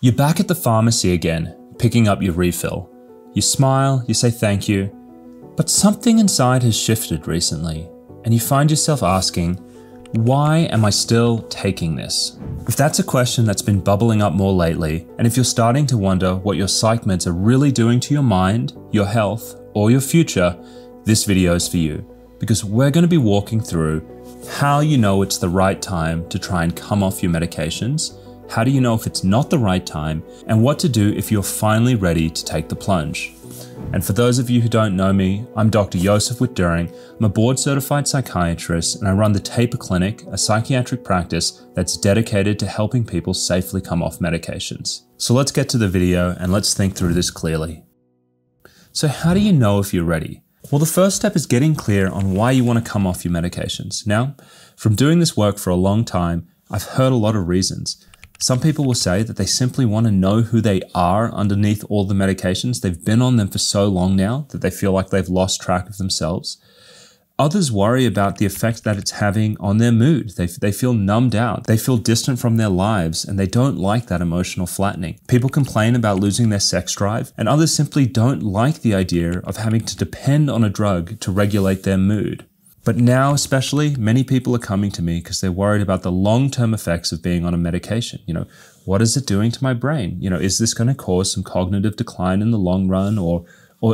You're back at the pharmacy again, picking up your refill. You smile, you say thank you, but something inside has shifted recently, and you find yourself asking, why am I still taking this? If that's a question that's been bubbling up more lately, and if you're starting to wonder what your psych meds are really doing to your mind, your health, or your future, this video is for you, because we're going to be walking through how you know it's the right time to try and come off your medications, how do you know if it's not the right time, and what to do if you're finally ready to take the plunge. And for those of you who don't know me, I'm Dr. Josef Witt-Doerring. I'm a board-certified psychiatrist, and I run the Tapering Clinic, a psychiatric practice that's dedicated to helping people safely come off medications. So let's get to the video and let's think through this clearly. So how do you know if you're ready? Well, the first step is getting clear on why you want to come off your medications. Now, from doing this work for a long time, I've heard a lot of reasons. Some people will say that they simply want to know who they are underneath all the medications. They've been on them for so long now that they feel like they've lost track of themselves. Others worry about the effect that it's having on their mood. They feel numbed out. They feel distant from their lives, and they don't like that emotional flattening. People complain about losing their sex drive, and others simply don't like the idea of having to depend on a drug to regulate their mood. But now especially, many people are coming to me because they're worried about the long-term effects of being on a medication. What is it doing to my brain? Is this going to cause some cognitive decline in the long run or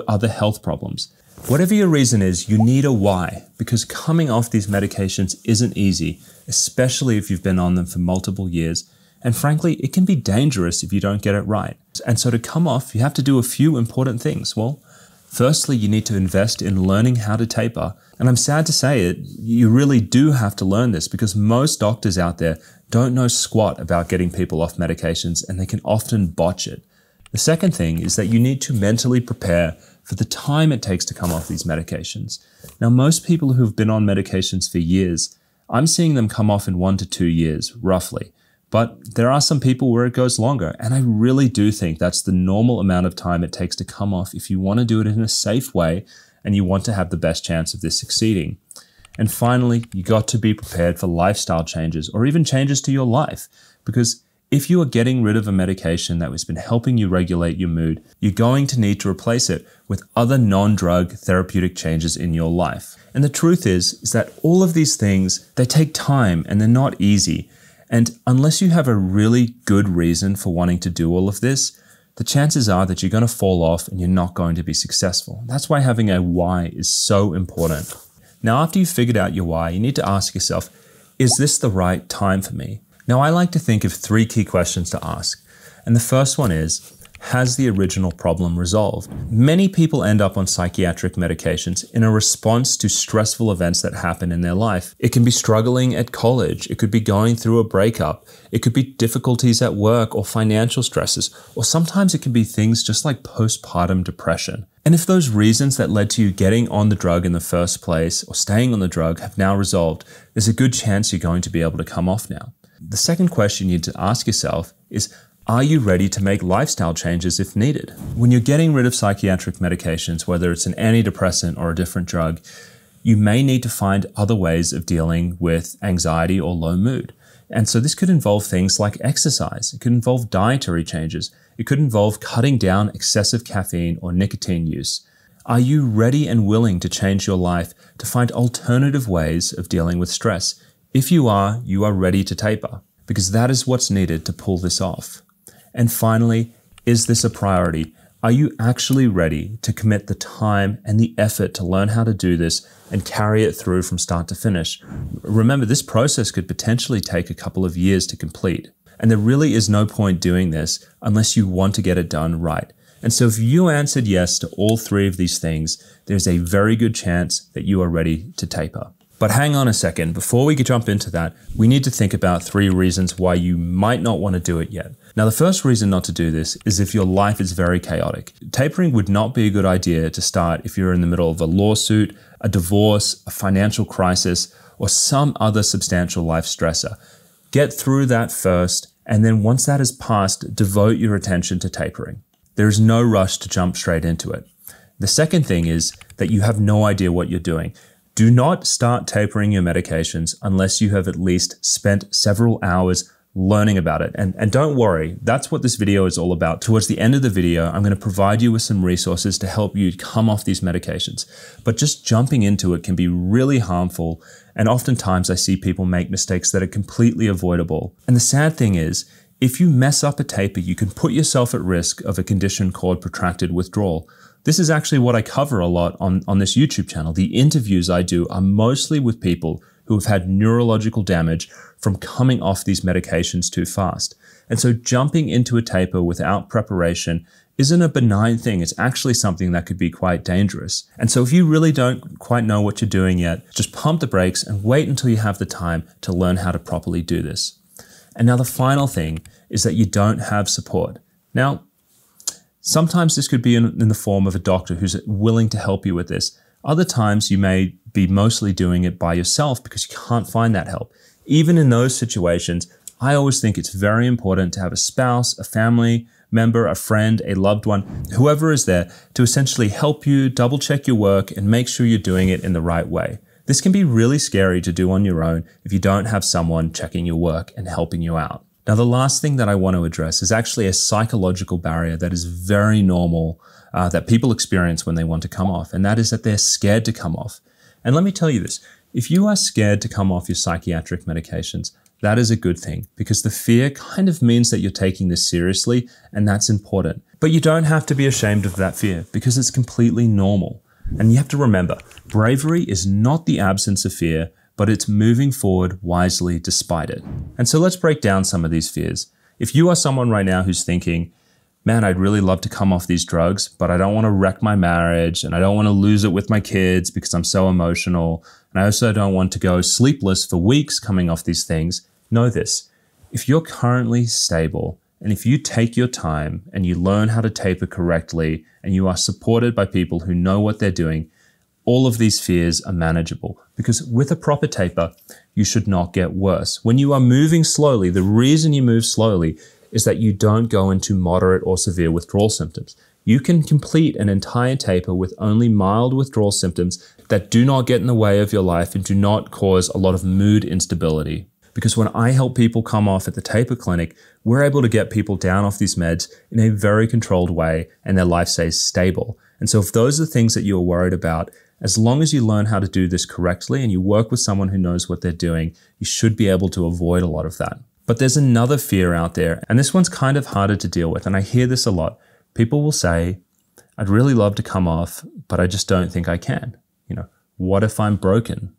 other health problems? Whatever your reason is, you need a why, because coming off these medications isn't easy, especially if you've been on them for multiple years. And frankly, it can be dangerous if you don't get it right. And so to come off, you have to do a few important things. Well, firstly, you need to invest in learning how to taper. And I'm sad to say it, you really do have to learn this because most doctors out there don't know squat about getting people off medications, and they can often botch it. The second thing is that you need to mentally prepare for the time it takes to come off these medications. Now, most people who've been on medications for years, I'm seeing them come off in 1 to 2 years, roughly. But there are some people where it goes longer, and I really do think that's the normal amount of time it takes to come off if you want to do it in a safe way and you want to have the best chance of this succeeding. And finally, you got to be prepared for lifestyle changes or even changes to your life, because if you are getting rid of a medication that has been helping you regulate your mood, you're going to need to replace it with other non-drug therapeutic changes in your life. And the truth is that all of these things, they take time and they're not easy. And unless you have a really good reason for wanting to do all of this, the chances are that you're going to fall off and you're not going to be successful. That's why having a why is so important. Now, after you've figured out your why, you need to ask yourself, is this the right time for me? Now, I like to think of 3 key questions to ask. And the first one is, has the original problem resolved? Many people end up on psychiatric medications in a response to stressful events that happen in their life. It can be struggling at college. It could be going through a breakup. It could be difficulties at work or financial stresses. Or sometimes it can be things just like postpartum depression. And if those reasons that led to you getting on the drug in the first place or staying on the drug have now resolved, there's a good chance you're going to be able to come off now. The second question you need to ask yourself is, are you ready to make lifestyle changes if needed? When you're getting rid of psychiatric medications, whether it's an antidepressant or a different drug, you may need to find other ways of dealing with anxiety or low mood. And so this could involve things like exercise. It could involve dietary changes. It could involve cutting down excessive caffeine or nicotine use. Are you ready and willing to change your life to find alternative ways of dealing with stress? If you are ready to taper, because that is what's needed to pull this off. And finally, is this a priority? Are you actually ready to commit the time and the effort to learn how to do this and carry it through from start to finish? Remember, this process could potentially take a couple of years to complete. And there really is no point doing this unless you want to get it done right. And so if you answered yes to all 3 of these things, there's a very good chance that you are ready to taper. But hang on a second, before we jump into that, we need to think about 3 reasons why you might not want to do it yet. Now, the first reason not to do this is if your life is very chaotic. Tapering would not be a good idea to start if you're in the middle of a lawsuit, a divorce, a financial crisis, or some other substantial life stressor. Get through that first, and then once that is passed, devote your attention to tapering. There is no rush to jump straight into it. The second thing is that you have no idea what you're doing. Do not start tapering your medications unless you have at least spent several hours learning about it. And don't worry, that's what this video is all about. Towards the end of the video, I'm going to provide you with some resources to help you come off these medications. But just jumping into it can be really harmful. And oftentimes I see people make mistakes that are completely avoidable. And the sad thing is, if you mess up a taper, you can put yourself at risk of a condition called protracted withdrawal. This is actually what I cover a lot on this YouTube channel. The interviews I do are mostly with people who have had neurological damage from coming off these medications too fast. And so jumping into a taper without preparation isn't a benign thing. It's actually something that could be quite dangerous. And so if you really don't quite know what you're doing yet, just pump the brakes and wait until you have the time to learn how to properly do this. And now the final thing is that you don't have support. Now, sometimes this could be in the form of a doctor who's willing to help you with this. Other times you may be mostly doing it by yourself because you can't find that help. Even in those situations, I always think it's very important to have a spouse, a family member, a friend, a loved one, whoever is there to essentially help you, double check your work, and make sure you're doing it in the right way. This can be really scary to do on your own if you don't have someone checking your work and helping you out. Now, the last thing that I want to address is actually a psychological barrier that is very normal that people experience when they want to come off, and that is that they're scared to come off. And let me tell you this, if you are scared to come off your psychiatric medications, that is a good thing because the fear kind of means that you're taking this seriously, and that's important. But you don't have to be ashamed of that fear because it's completely normal. And you have to remember, bravery is not the absence of fear, but it's moving forward wisely despite it. And so let's break down some of these fears. If you are someone right now who's thinking, man, I'd really love to come off these drugs, but I don't want to wreck my marriage and I don't want to lose it with my kids because I'm so emotional. And I also don't want to go sleepless for weeks coming off these things. Know this, if you're currently stable and if you take your time and you learn how to taper correctly and you are supported by people who know what they're doing, all of these fears are manageable because with a proper taper, you should not get worse. When you are moving slowly, the reason you move slowly is that you don't go into moderate or severe withdrawal symptoms. You can complete an entire taper with only mild withdrawal symptoms that do not get in the way of your life and do not cause a lot of mood instability. Because when I help people come off at the taper clinic, we're able to get people down off these meds in a very controlled way and their life stays stable. And so if those are the things that you're worried about, as long as you learn how to do this correctly and you work with someone who knows what they're doing, you should be able to avoid a lot of that. But there's another fear out there, and this one's kind of harder to deal with, and I hear this a lot. People will say, I'd really love to come off, but I just don't think I can. You know, what if I'm broken?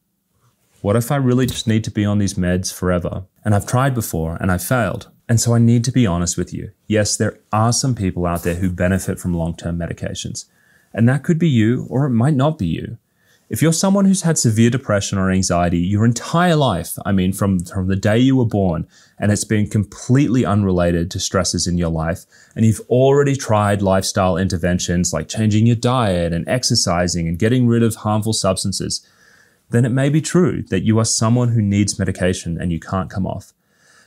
What if I really just need to be on these meds forever? And I've tried before and I failed. And so I need to be honest with you. Yes, there are some people out there who benefit from long-term medications. And that could be you, or it might not be you. If you're someone who's had severe depression or anxiety your entire life, I mean, from the day you were born, and it's been completely unrelated to stresses in your life, and you've already tried lifestyle interventions like changing your diet and exercising and getting rid of harmful substances, then it may be true that you are someone who needs medication and you can't come off.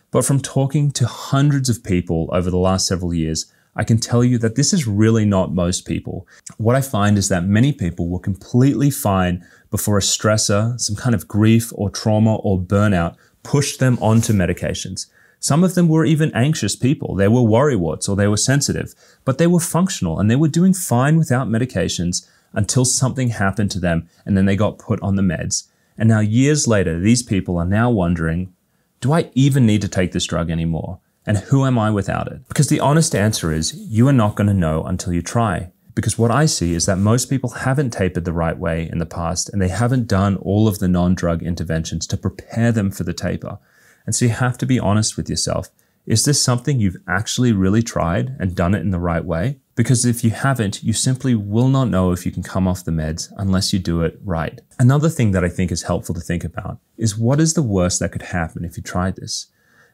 But from talking to hundreds of people over the last several years, I can tell you that this is really not most people. What I find is that many people were completely fine before a stressor, some kind of grief or trauma or burnout pushed them onto medications. Some of them were even anxious people. They were worrywarts or they were sensitive, but they were functional and they were doing fine without medications until something happened to them and then they got put on the meds. And now years later, these people are now wondering, do I even need to take this drug anymore? And who am I without it? Because the honest answer is you are not going to know until you try. Because what I see is that most people haven't tapered the right way in the past and they haven't done all of the non-drug interventions to prepare them for the taper. And so you have to be honest with yourself. Is this something you've actually really tried and done it in the right way? Because if you haven't, you simply will not know if you can come off the meds unless you do it right. Another thing that I think is helpful to think about is what is the worst that could happen if you tried this?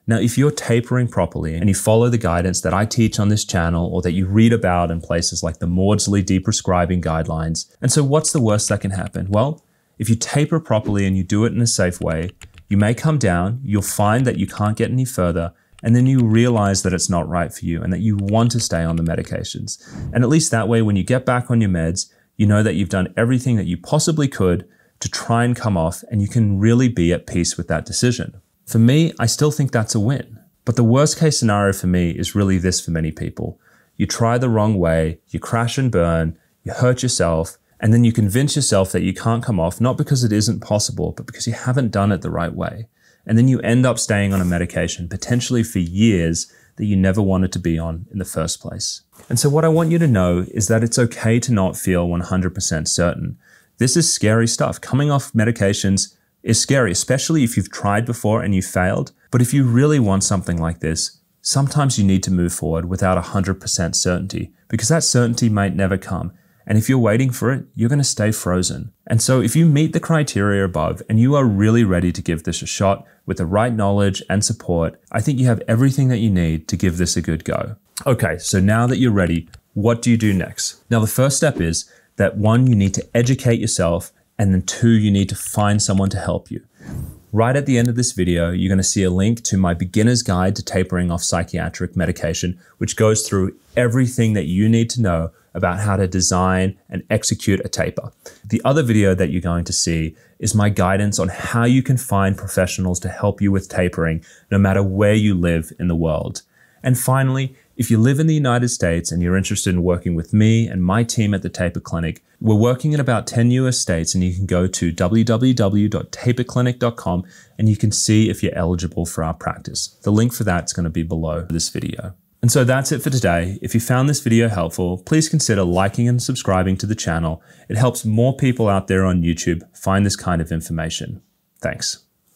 Now, if you're tapering properly and you follow the guidance that I teach on this channel or that you read about in places like the Maudsley Deprescribing Guidelines, and so what's the worst that can happen? Well, if you taper properly and you do it in a safe way, you may come down, you'll find that you can't get any further, and then you realize that it's not right for you and that you want to stay on the medications. And at least that way, when you get back on your meds, you know that you've done everything that you possibly could to try and come off, and you can really be at peace with that decision. For me, I still think that's a win. But the worst case scenario for me is really this for many people. You try the wrong way, you crash and burn, you hurt yourself, and then you convince yourself that you can't come off, not because it isn't possible, but because you haven't done it the right way. And then you end up staying on a medication, potentially for years, that you never wanted to be on in the first place. And so what I want you to know is that it's okay to not feel 100% certain. This is scary stuff. Coming off medications is scary, especially if you've tried before and you failed. But if you really want something like this, sometimes you need to move forward without 100% certainty, because that certainty might never come. And if you're waiting for it, you're going to stay frozen. And so if you meet the criteria above and you are really ready to give this a shot with the right knowledge and support, I think you have everything that you need to give this a good go. Okay, so now that you're ready, what do you do next? Now, the first step is that 1, you need to educate yourself, and then 2, you need to find someone to help you. Right at the end of this video, you're going to see a link to my beginner's guide to tapering off psychiatric medication, which goes through everything that you need to know about how to design and execute a taper. The other video that you're going to see is my guidance on how you can find professionals to help you with tapering, no matter where you live in the world. And finally, if you live in the United States and you're interested in working with me and my team at the Taper Clinic, we're working in about 10 US states, and you can go to www.taperclinic.com and you can see if you're eligible for our practice. The link for that's going to be below this video. And so that's it for today. If you found this video helpful, please consider liking and subscribing to the channel. It helps more people out there on YouTube find this kind of information. Thanks.